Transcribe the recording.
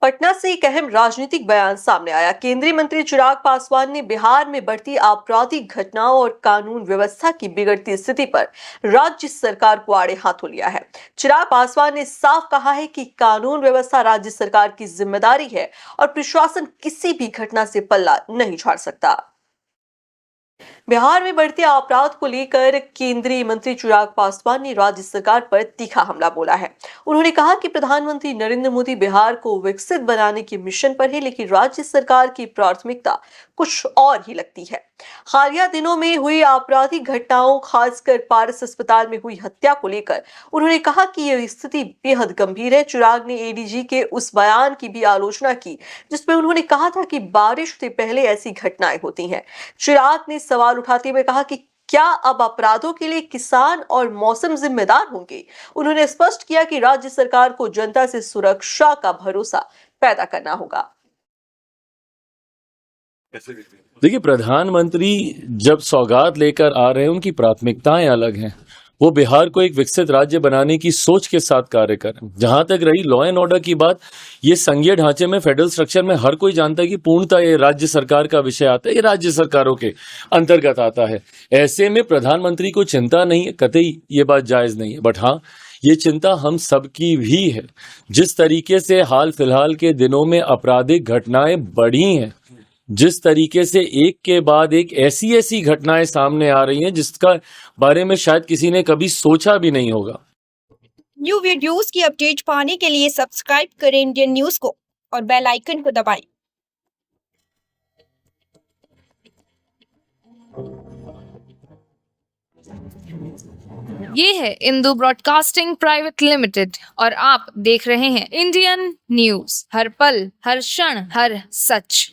पटना से एक अहम राजनीतिक बयान सामने आया। केंद्रीय मंत्री चिराग पासवान ने बिहार में बढ़ती आपराधिक घटनाओं और कानून व्यवस्था की बिगड़ती स्थिति पर राज्य सरकार को आड़े हाथों लिया है। चिराग पासवान ने साफ कहा है कि कानून व्यवस्था राज्य सरकार की जिम्मेदारी है और प्रशासन किसी भी घटना से पल्ला नहीं झाड़ सकता। बिहार में बढ़ते अपराध को लेकर केंद्रीय मंत्री चिराग पासवान ने राज्य सरकार पर तीखा हमला बोला है। उन्होंने कहा कि प्रधानमंत्री नरेंद्र मोदी बिहार को विकसित बनाने के मिशन पर है, लेकिन राज्य सरकार की प्राथमिकता कुछ और ही लगती है। हालिया दिनों में हुई आपराधिक घटनाओं, खासकर पारस अस्पताल में हुई हत्या को लेकर उन्होंने कहा कि यह स्थिति बेहद गंभीर है। चिराग ने एडीजी के उस बयान की भी आलोचना की जिसमें उन्होंने कहा था कि बारिश से पहले ऐसी घटनाएं होती हैं। चिराग ने सवाल उठाते हुए कहा कि क्या अब अपराधों के लिए किसान और मौसम जिम्मेदार होंगे। उन्होंने स्पष्ट किया कि राज्य सरकार को जनता से सुरक्षा का भरोसा पैदा करना होगा। देखिए, प्रधानमंत्री जब सौगात लेकर आ रहे हैं, उनकी प्राथमिकताएं अलग हैं। वो बिहार को एक विकसित राज्य बनाने की सोच के साथ कार्य कर रहे हैं। जहां तक रही लॉ एंड ऑर्डर की बात, ये संघीय ढांचे में, फेडरल स्ट्रक्चर में हर कोई जानता है कि पूर्णतः ये राज्य सरकार का विषय आता है, ये राज्य सरकारों के अंतर्गत आता है। ऐसे में प्रधानमंत्री को चिंता नहीं है, कतई ये बात जायज नहीं है। बट हाँ, ये चिंता हम सबकी भी है। जिस तरीके से हाल फिलहाल के दिनों में आपराधिक घटनाएं बढ़ी हैं, जिस तरीके से एक के बाद एक ऐसी घटनाएं सामने आ रही हैं जिसका बारे में शायद किसी ने कभी सोचा भी नहीं होगा। न्यू वीडियोस की अपडेट पाने के लिए सब्सक्राइब करें इंडियन न्यूज को और बेल आइकन को दबाएं। ये है इंदू ब्रॉडकास्टिंग प्राइवेट लिमिटेड और आप देख रहे हैं इंडियन न्यूज, हर पल, हर क्षण, हर सच।